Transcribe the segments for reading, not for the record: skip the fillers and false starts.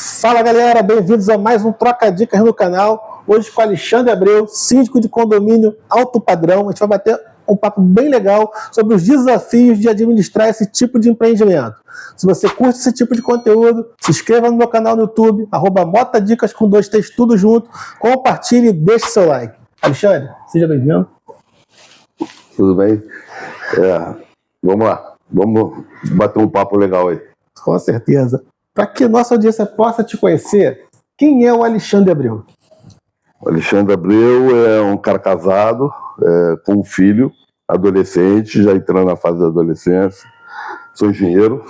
Fala galera, bem-vindos a mais um Troca Dicas no canal. Hoje com Alexandre Abreu, síndico de condomínio alto padrão. A gente vai bater um papo bem legal sobre os desafios de administrar esse tipo de empreendimento. Se você curte esse tipo de conteúdo, se inscreva no meu canal no YouTube, @motadicas com 2T's tudo junto, compartilhe e deixe seu like. Alexandre, seja bem-vindo. Tudo bem? Vamos lá, vamos bater um papo legal aí. Com certeza. Para que nossa audiência possa te conhecer, quem é o Alexandre Abreu? O Alexandre Abreu é um cara casado, com um filho, adolescente, já entrando na fase da adolescência. Sou engenheiro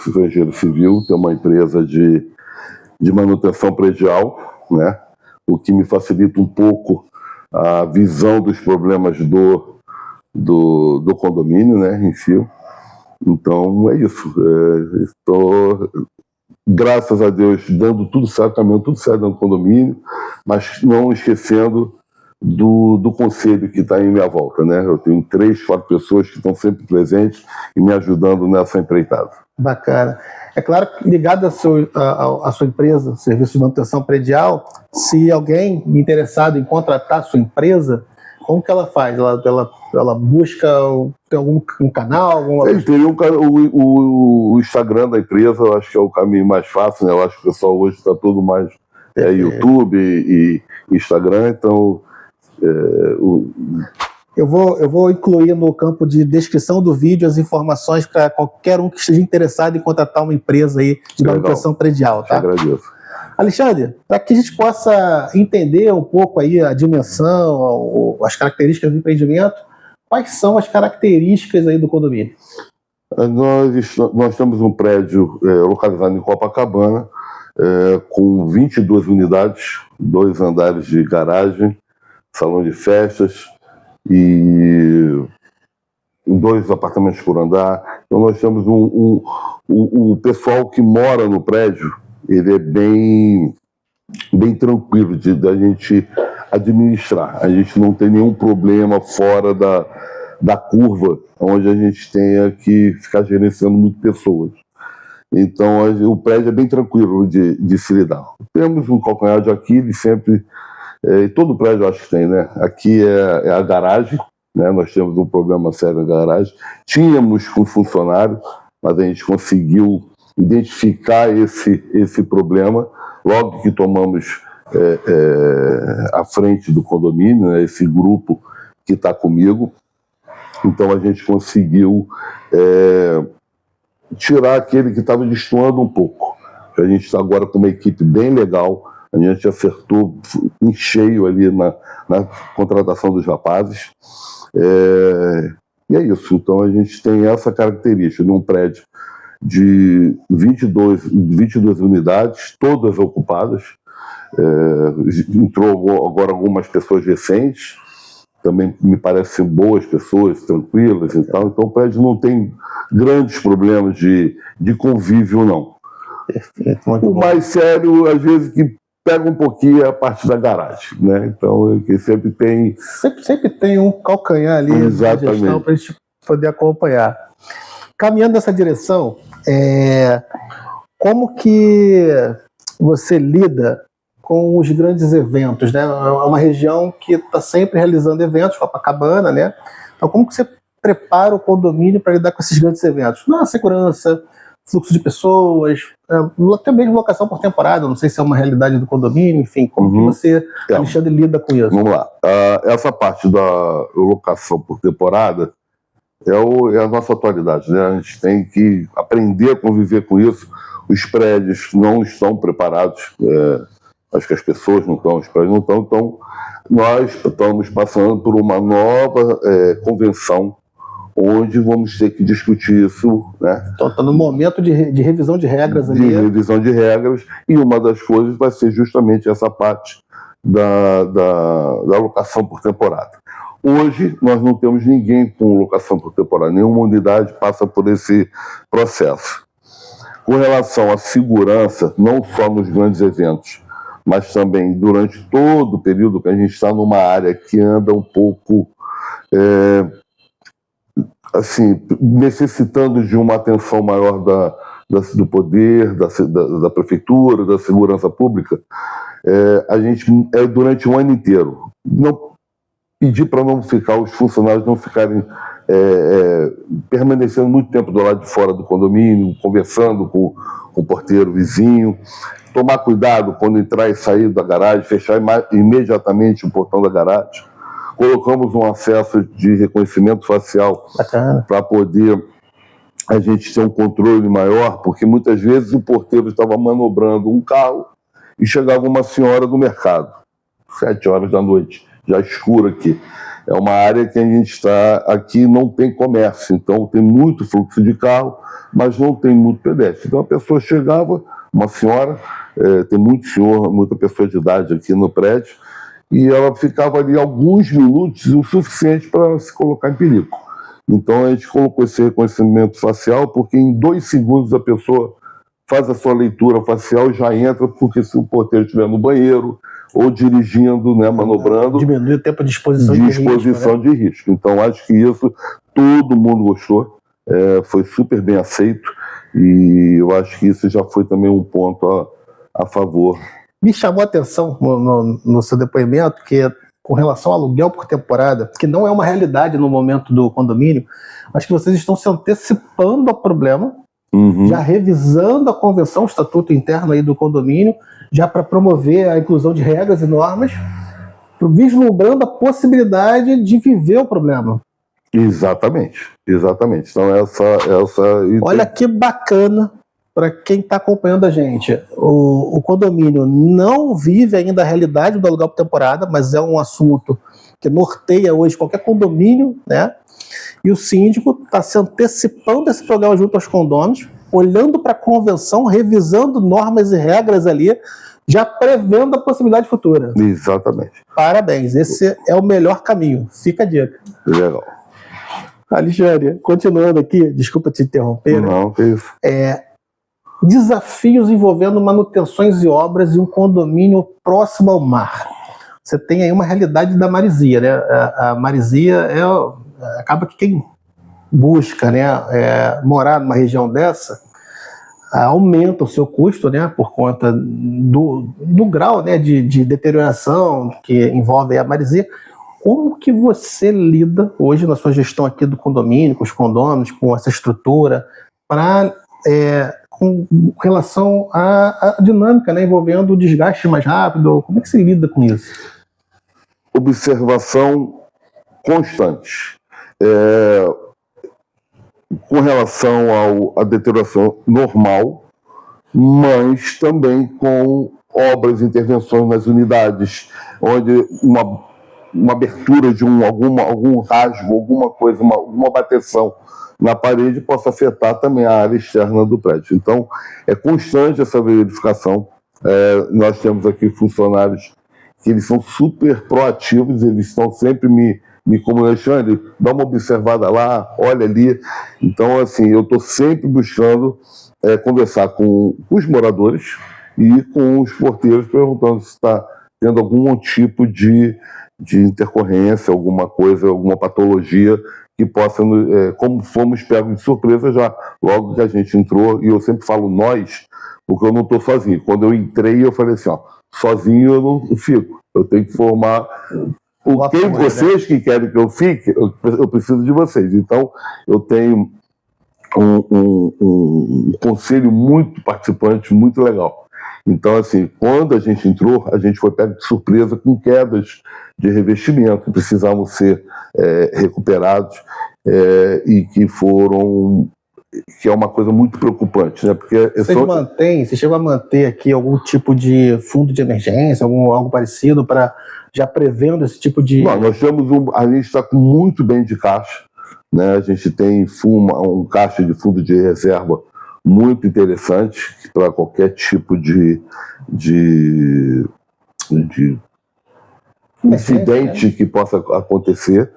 civil, tenho uma empresa de manutenção predial, né? O que me facilita um pouco a visão dos problemas do condomínio, né, em si. Então é isso. Estou, graças a Deus, dando tudo certo, caminhando tudo certo no condomínio, mas não esquecendo do conselho que está em minha volta, né? Eu tenho 3, 4 pessoas que estão sempre presentes e me ajudando nessa empreitada. Bacana. É claro que ligado à sua empresa, serviço de manutenção predial, se alguém interessado em contratar a sua empresa, como que ela faz? Ela busca, tem algum canal? Tem o Instagram da empresa, eu acho que é o caminho mais fácil, né? Eu acho que o pessoal hoje está tudo mais YouTube e Instagram, então... Eu vou incluir no campo de descrição do vídeo as informações para qualquer um que esteja interessado em contratar uma empresa aí de manutenção predial, tá? Eu agradeço. Alexandre, para que a gente possa entender um pouco aí a dimensão, as características do empreendimento, quais são as características aí do condomínio? Nós temos um prédio localizado em Copacabana, com 22 unidades, 2 andares de garagem, salão de festas e 2 apartamentos por andar. Então nós temos o pessoal que mora no prédio, ele é bem tranquilo da gente administrar. A gente não tem nenhum problema fora da curva, onde a gente tenha que ficar gerenciando muito pessoas. Então o prédio é bem tranquilo de se lidar. Temos um calcanhar de Aquiles sempre, e todo prédio eu acho que tem, né? Aqui é a garagem, né? Nós temos um problema sério na garagem. Tínhamos com funcionário, mas a gente conseguiu identificar esse problema logo que tomamos a frente do condomínio, né? Esse grupo que está comigo. Então a gente conseguiu tirar aquele que estava destoando um pouco. A gente está agora com uma equipe bem legal. A gente acertou em cheio ali na contratação dos rapazes. E é isso. Então a gente tem essa característica de um prédio de 22 unidades, todas ocupadas. Entrou agora algumas pessoas recentes, também me parecem boas pessoas, tranquilas e tal. Então o prédio não tem grandes problemas de convívio, não. Perfeito, o mais sério, às vezes, que pega um pouquinho é a parte da garagem, né? Então, que sempre tem... Sempre tem um calcanhar ali na gestão para a gente poder acompanhar. Caminhando nessa direção, como que você lida com os grandes eventos, né? É uma região que está sempre realizando eventos, Copacabana, né? Então, como que você prepara o condomínio para lidar com esses grandes eventos? Na segurança, fluxo de pessoas, até mesmo locação por temporada, não sei se é uma realidade do condomínio, enfim, como que você, Alexandre, lida com isso? Vamos lá. Essa parte da locação por temporada é a nossa atualidade, né? A gente tem que aprender a conviver com isso. Os prédios não estão preparados, acho que as pessoas não estão, os prédios não estão, então nós estamos passando por uma nova convenção, onde vamos ter que discutir isso, né? Então está no momento de revisão de regras ali. De revisão de regras, e uma das coisas vai ser justamente essa parte da locação por temporada. Hoje nós não temos ninguém com locação por temporada, nenhuma unidade passa por esse processo. Com relação à segurança, não só nos grandes eventos, mas também durante todo o período que a gente está numa área que anda um pouco... assim, necessitando de uma atenção maior do poder, da prefeitura, da segurança pública, a gente, durante um ano inteiro, não pedir para não ficar, os funcionários não ficarem permanecendo muito tempo do lado de fora do condomínio, conversando com o porteiro vizinho, tomar cuidado quando entrar e sair da garagem, fechar imediatamente o portão da garagem. Colocamos um acesso de reconhecimento facial para poder a gente ter um controle maior, porque muitas vezes o porteiro estava manobrando um carro e chegava uma senhora do mercado, 7 horas da noite, já escuro aqui. É uma área que a gente está aqui, não tem comércio, então tem muito fluxo de carro, mas não tem muito pedestre. Então a pessoa chegava, uma senhora, tem muita pessoa de idade aqui no prédio, e ela ficava ali alguns minutos, o suficiente para se colocar em perigo. Então a gente colocou esse reconhecimento facial, porque em 2 segundos a pessoa faz a sua leitura facial e já entra, porque se o porteiro estiver no banheiro ou dirigindo, né, manobrando... Diminui o tempo de exposição de risco. Então acho que isso todo mundo gostou, foi super bem aceito, e eu acho que isso já foi também um ponto a favor. Me chamou a atenção no seu depoimento que, com relação ao aluguel por temporada, que não é uma realidade no momento do condomínio, acho que vocês estão se antecipando ao problema, já revisando a convenção, o estatuto interno aí do condomínio, já para promover a inclusão de regras e normas, vislumbrando a possibilidade de viver o problema. Exatamente. Então Olha que bacana. Para quem está acompanhando a gente, o condomínio não vive ainda a realidade do aluguel por temporada, mas é um assunto que norteia hoje qualquer condomínio, né? E o síndico está se antecipando esse programa junto aos condôminos, olhando para a convenção, revisando normas e regras ali, já prevendo a possibilidade futura. Exatamente. Parabéns, esse é o melhor caminho. Fica a dica. Legal. Alexandre, continuando aqui, desculpa te interromper. Não, que isso. Desafios envolvendo manutenções e obras em um condomínio próximo ao mar. Você tem aí uma realidade da maresia, né? A maresia acaba que quem busca, né, morar numa região dessa aumenta o seu custo, né, por conta do grau, né, de deterioração que envolve a maresia. Como que você lida hoje na sua gestão aqui do condomínio, com os condôminos, com essa estrutura, com relação à dinâmica, né, envolvendo o desgaste mais rápido? Como é que você lida com isso? Observação constante. Com relação à deterioração normal, mas também com obras, intervenções nas unidades, onde uma abertura de algum rasgo, alguma coisa, uma bateção na parede possa afetar também a área externa do prédio. Então, é constante essa verificação. Nós temos aqui funcionários que eles são super proativos, eles estão sempre me comunicando, Alexandre, dá uma observada lá, olha ali. Então, assim, eu estou sempre buscando conversar com os moradores e com os porteiros, perguntando se está tendo algum tipo de intercorrência, alguma coisa, alguma patologia que possa, como fomos pegos de surpresa já logo que a gente entrou, e eu sempre falo nós, porque eu não estou sozinho. Quando eu entrei, eu falei assim, sozinho eu não fico, eu tenho que formar vocês que querem que eu fique, eu preciso de vocês. Então, eu tenho um conselho muito participante, muito legal. Então, assim, quando a gente entrou, a gente foi pego de surpresa com quedas de revestimento que precisavam ser recuperados e que é uma coisa muito preocupante, né? Porque você chegou a manter aqui algum tipo de fundo de emergência, algo parecido, para já prevendo esse tipo de... Não, nós temos a gente está muito bem de caixa, né? A gente tem um caixa de fundo de reserva muito interessante para qualquer tipo de incidente que possa acontecer,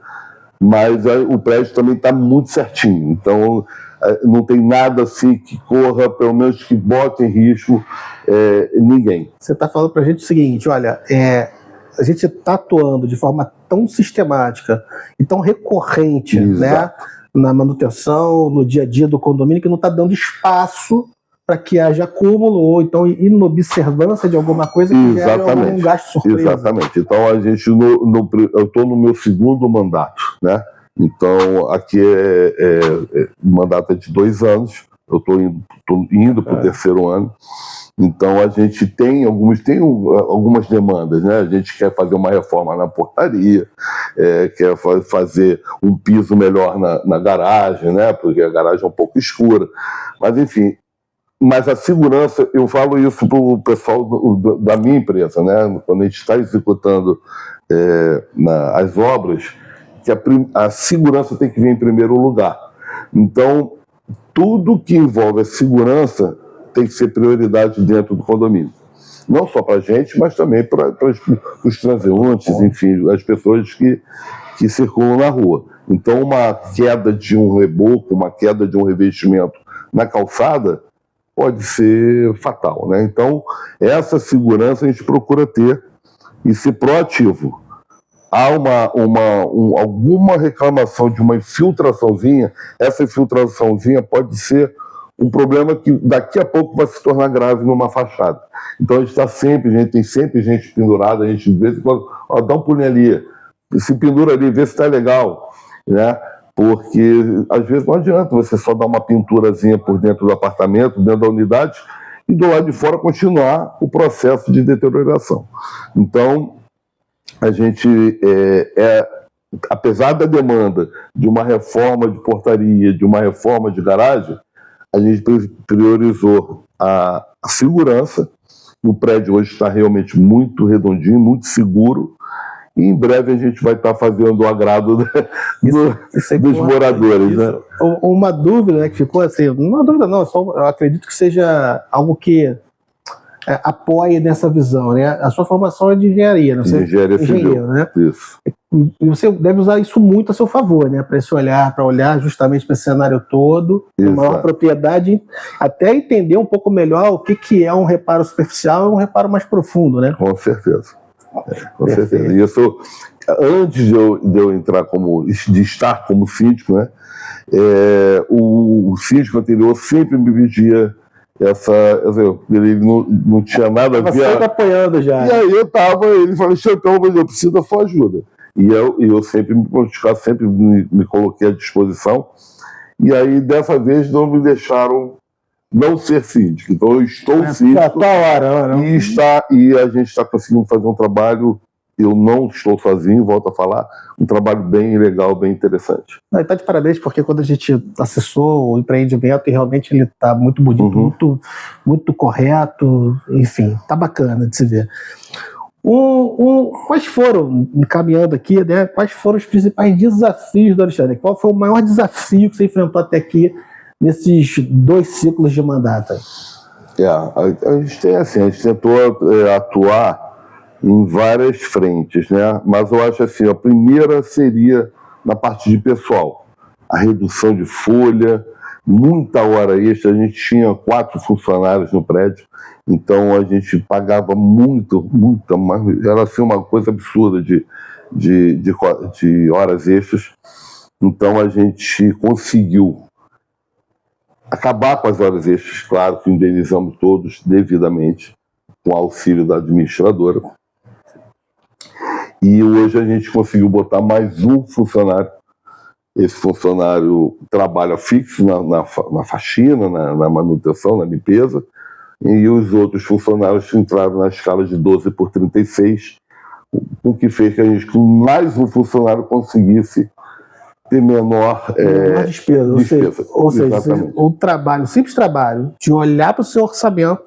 mas o prédio também está muito certinho, então não tem nada assim que corra, pelo menos que bote em risco ninguém. Você está falando para a gente o seguinte, olha, a gente está atuando de forma tão sistemática e tão recorrente, né, na manutenção, no dia a dia do condomínio, que não está dando espaço para que haja acúmulo ou então inobservância de alguma coisa que gere algum gasto surpresa. Exatamente. Então a gente, eu estou no meu segundo mandato, né? Então aqui o mandato é de 2 anos, eu estou indo para o terceiro ano. Então a gente tem algumas demandas, né? A gente quer fazer uma reforma na portaria, quer fazer um piso melhor na garagem, né? Porque a garagem é um pouco escura. Mas enfim, a segurança, eu falo isso para o pessoal da minha empresa, né? Quando a gente está executando as obras, que a segurança tem que vir em primeiro lugar. Então, tudo que envolve a segurança tem que ser prioridade dentro do condomínio. Não só para a gente, mas também para os transeuntes, enfim, as pessoas que circulam na rua. Então, uma queda de um reboco, uma queda de um revestimento na calçada pode ser fatal, né? Então, essa segurança a gente procura ter e ser proativo. Há alguma reclamação de uma infiltraçãozinha, essa infiltraçãozinha pode ser um problema que daqui a pouco vai se tornar grave numa fachada. Então a gente tem sempre gente pendurada, a gente de vez em quando, dá um pulinho ali, se pendura ali, vê se está legal, né? Porque às vezes não adianta você só dar uma pinturazinha por dentro do apartamento, dentro da unidade, e do lado de fora continuar o processo de deterioração. Então, a gente, apesar da demanda de uma reforma de portaria, de uma reforma de garagem, a gente priorizou a segurança. O prédio hoje está realmente muito redondinho, muito seguro, e em breve a gente vai estar fazendo o agrado dos moradores. Né? Uma dúvida, né, que ficou assim, não é uma dúvida não, eu acredito que seja algo que apoie nessa visão, né? A sua formação é de engenharia, né? Engenharia civil, né? Isso. E você deve usar isso muito a seu favor, né? Para olhar justamente para esse cenário todo, com maior propriedade, até entender um pouco melhor o que é um reparo superficial e um reparo mais profundo, né? Com certeza. Com certeza. E isso, antes de eu entrar de estar como síndico, né? O síndico anterior sempre me pedia ele não tinha nada a ver. Você estava apoiando já. E aí ele falou, Chantão, mas eu preciso da sua ajuda. E eu sempre me coloquei à disposição. E aí, dessa vez, não me deixaram não ser síndico. Então, eu estou síndico. E a gente está conseguindo fazer um trabalho. Eu não estou sozinho, volto a falar, um trabalho bem legal, bem interessante. Está de parabéns, porque quando a gente acessou o empreendimento, e realmente ele está muito bonito, muito correto, enfim, está bacana de se ver. Quais foram, encaminhando aqui, né, quais foram os principais desafios do Alexandre? Qual foi o maior desafio que você enfrentou até aqui nesses 2 ciclos de mandato? A gente tentou atuar em várias frentes, né? Mas eu acho assim, a primeira seria na parte de pessoal, a redução de folha, muita hora extra. A gente tinha 4 funcionários no prédio, então a gente pagava muita, era assim uma coisa absurda de horas extras. Então a gente conseguiu acabar com as horas extras, claro que indenizamos todos devidamente, com auxílio da administradora. E hoje a gente conseguiu botar mais um funcionário. Esse funcionário trabalha fixo na faxina, na manutenção, na limpeza, e os outros funcionários entraram na escala de 12 por 36, o que fez que a gente, com mais um funcionário, conseguisse ter menor despesa. Ou seja, o simples trabalho de olhar para o seu orçamento,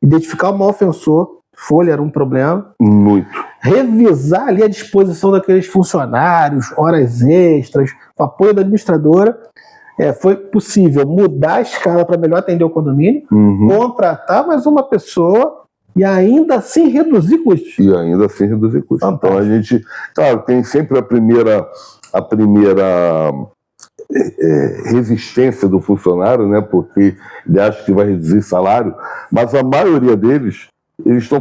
identificar o mal ofensor, folha era um problema. Muito. Revisar ali a disposição daqueles funcionários, horas extras, o apoio da administradora. Foi possível mudar a escala para melhor atender o condomínio, contratar mais uma pessoa e ainda assim reduzir custos. Fantástico. Então a gente, claro, tem sempre a primeira resistência do funcionário, né? Porque ele acha que vai reduzir salário, mas a maioria deles eles estão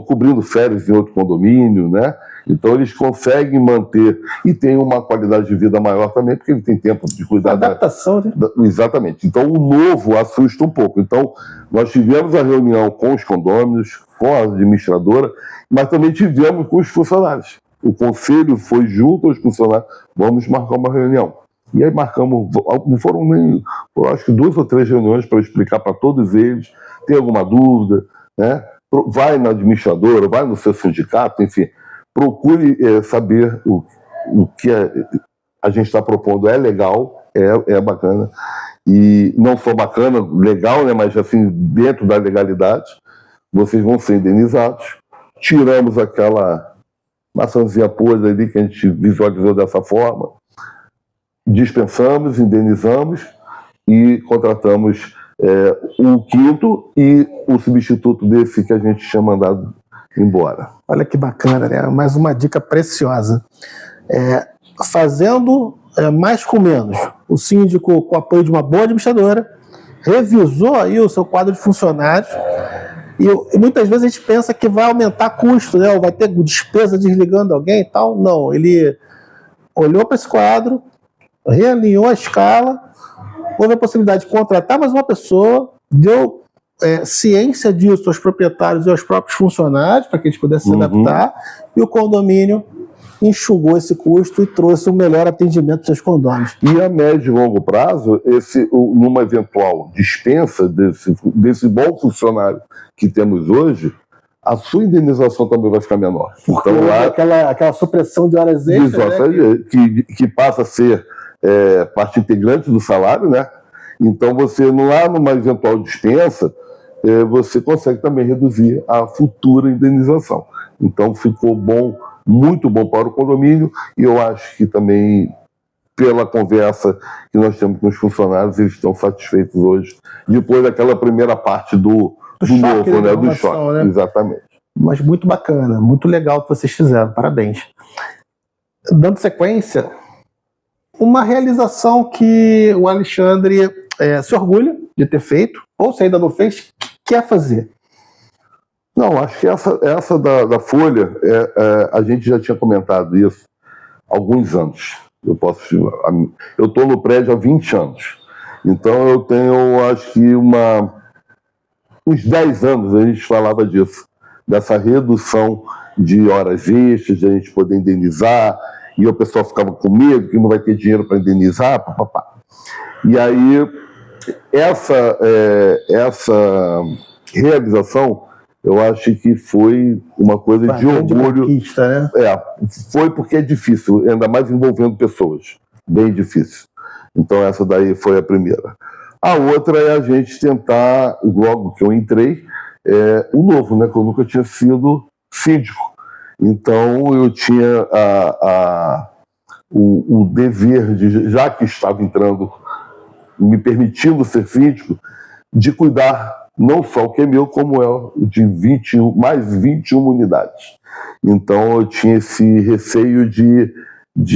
cobrindo férias em outro condomínio, né? Então eles conseguem manter e tem uma qualidade de vida maior também, porque ele tem tempo de cuidar adaptação, né? Exatamente. Então o novo assusta um pouco. Então nós tivemos a reunião com os condôminos, com a administradora, mas também tivemos com os funcionários. O conselho foi junto aos funcionários, vamos marcar uma reunião. E aí marcamos, não foram nem, acho que 2 ou 3 reuniões para explicar para todos eles, tem alguma dúvida, né? Vai na administradora, vai no seu sindicato, enfim, procure saber o que a gente está propondo é legal, é bacana, e não só bacana, legal, né, mas assim, dentro da legalidade, vocês vão ser indenizados. Tiramos aquela maçãzinha podre ali que a gente visualizou dessa forma, dispensamos, indenizamos e contratamos o quinto e o substituto desse que a gente tinha mandado embora. Olha que bacana, né? Mais uma dica preciosa. Fazendo mais com menos. O síndico, com o apoio de uma boa administradora, revisou aí o seu quadro de funcionários e muitas vezes a gente pensa que vai aumentar custo, né? Ou vai ter despesa desligando alguém e tal. Não, ele olhou para esse quadro, realinhou a escala, houve a possibilidade de contratar mais uma pessoa, deu ciência disso aos proprietários e aos próprios funcionários, para que eles pudessem se adaptar, e o condomínio enxugou esse custo e trouxe um melhor atendimento dos seus condôminos. E a médio e longo prazo, numa eventual dispensa desse bom funcionário que temos hoje, a sua indenização também vai ficar menor. Então, aquela supressão de horas extras, né? que passa a ser parte integrante do salário, né? Então você, lá numa eventual dispensa, você consegue também reduzir a futura indenização. Então ficou bom, muito bom para o condomínio, e eu acho que também, pela conversa que nós temos com os funcionários, eles estão satisfeitos hoje, depois daquela primeira parte do novo, né? Do choque, né? Exatamente. Mas muito bacana, muito legal o que vocês fizeram, parabéns. Dando sequência, uma realização que o Alexandre se orgulha de ter feito, ou se ainda não fez, quer fazer. Não, acho que essa da Folha, a gente já tinha comentado isso há alguns anos. Eu estou no prédio há 20 anos. Então eu tenho, acho que uns 10 anos a gente falava disso, dessa redução de horas extras, de a gente poder indenizar, e o pessoal ficava com medo que não vai ter dinheiro para indenizar, papapá. E aí, essa realização, eu acho que foi uma coisa de orgulho. Conquista, né? Foi porque é difícil, ainda mais envolvendo pessoas. Bem difícil. Então, essa daí foi a primeira. A outra é a gente tentar, logo que eu entrei, o novo, né? Que eu nunca tinha sido síndico. Então, eu tinha o dever de, já que estava entrando, me permitindo ser síndico, de cuidar não só o que é meu, como de mais 21 unidades. Então, eu tinha esse receio de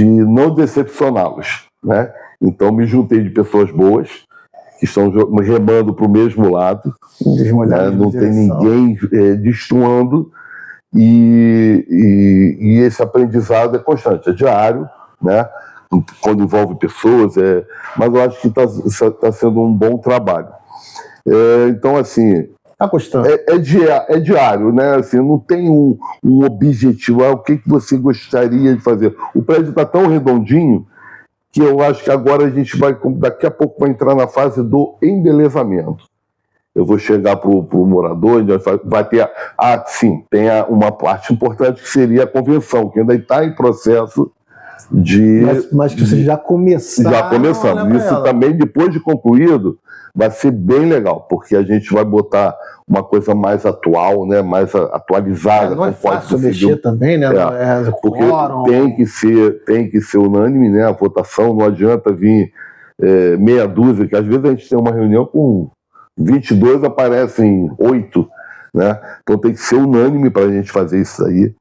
não decepcioná-los, né? Então, me juntei de pessoas boas, que estão remando para o mesmo lado, né? Não tem ninguém destoando, e esse aprendizado é constante, é diário, né? Quando envolve pessoas, mas eu acho que está sendo um bom trabalho. Então, assim, tá gostando. É diário, né? Assim, não tem um objetivo, o que você gostaria de fazer. O prédio está tão redondinho que eu acho que agora a gente daqui a pouco vai entrar na fase do embelezamento. Eu vou chegar para o morador, vai ter, sim, tem uma parte importante que seria a convenção, que ainda está em processo de... Mas que vocês já começaram. Já começamos. Isso também, depois de concluído, vai ser bem legal, porque a gente vai botar uma coisa mais atual, né, mais atualizada. Não é fácil mexer também, né? Porque tem que ser unânime, né? A votação, não adianta vir meia dúzia, que às vezes a gente tem uma reunião com 22, aparecem 8, né? Então tem que ser unânime para a gente fazer isso aí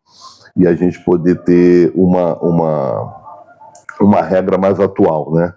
e a gente poder ter uma regra mais atual, né?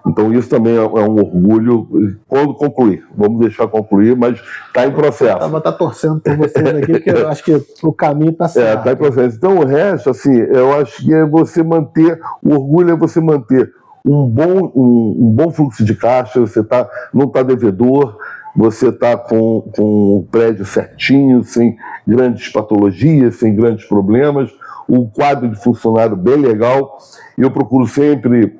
Então isso também é um orgulho quando concluir. Vamos deixar concluir, mas está em processo. Eu vou estar torcendo por vocês aqui, porque eu acho que o caminho está certo. Está em processo. Então o resto, assim, eu acho que é você manter, o orgulho é você manter um bom fluxo de caixa, você não está devedor, você está com o prédio certinho, sem grandes patologias, sem grandes problemas, o quadro de funcionário bem legal. Eu procuro sempre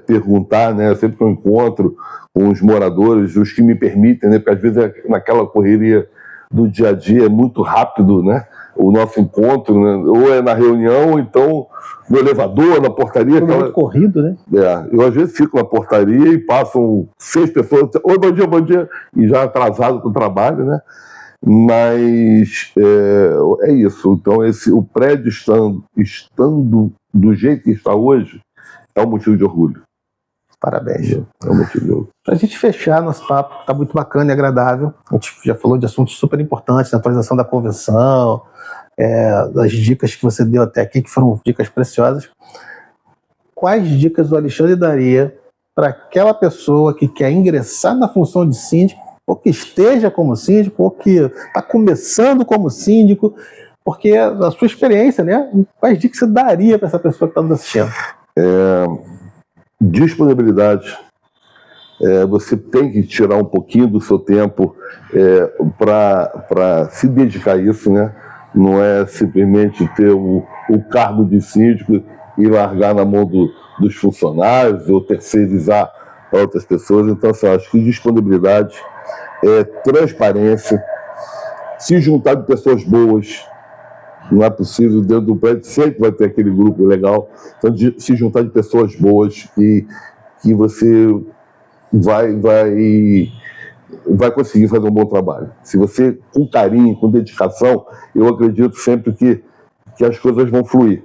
perguntar, né, sempre que eu encontro com os moradores, os que me permitem, né, porque às vezes naquela correria do dia a dia é muito rápido, né, o nosso encontro, né, ou é na reunião, ou então no elevador, na portaria. Muito corrido, né? Eu às vezes fico na portaria e passam 6 pessoas, oi, bom dia, e já atrasado para o trabalho, né? Mas é isso. Então o prédio estando do jeito que está hoje é um motivo de orgulho. Parabéns. É um motivo de orgulho. Para a gente fechar nosso papo, está muito bacana e agradável. A gente já falou de assuntos super importantes, na atualização da convenção, das dicas que você deu até aqui, que foram dicas preciosas. Quais dicas o Alexandre daria para aquela pessoa que quer ingressar na função de síndico, ou que esteja como síndico, ou que está começando como síndico, porque a sua experiência, né? Quais dicas você daria para essa pessoa que está nos assistindo? Disponibilidade. Você tem que tirar um pouquinho do seu tempo para se dedicar a isso, né? Não é simplesmente ter o cargo de síndico e largar na mão dos funcionários ou terceirizar para outras pessoas. Então, assim, eu acho que disponibilidade, transparência, se juntar de pessoas boas. Não é possível, dentro do prédio sempre vai ter aquele grupo legal. Então, se juntar de pessoas boas que você vai conseguir fazer um bom trabalho. Se você, com carinho, com dedicação, eu acredito sempre que as coisas vão fluir.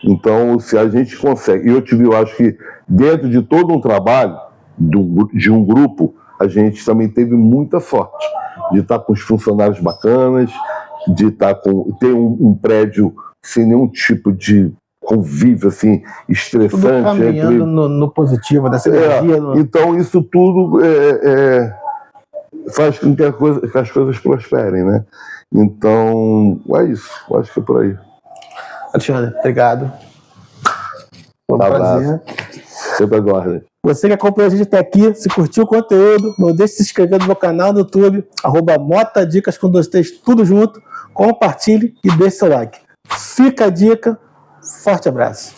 Então, se a gente consegue, eu acho que dentro de todo um trabalho, de um grupo, a gente também teve muita sorte de estar com os funcionários bacanas, de ter um prédio sem nenhum tipo de convívio assim, estressante. Tudo caminhando no positivo, dessa energia. Então, isso tudo faz com que as coisas prosperem, né? Então, é isso. Eu acho que é por aí. Alexandre, obrigado. Foi um prazer. Sempre aguarde. Você que acompanhou a gente até aqui, se curtiu o conteúdo, não deixe de se inscrever no meu canal no YouTube, @motadicas com 2 T's, tudo junto. Compartilhe e deixe seu like. Fica a dica. Forte abraço.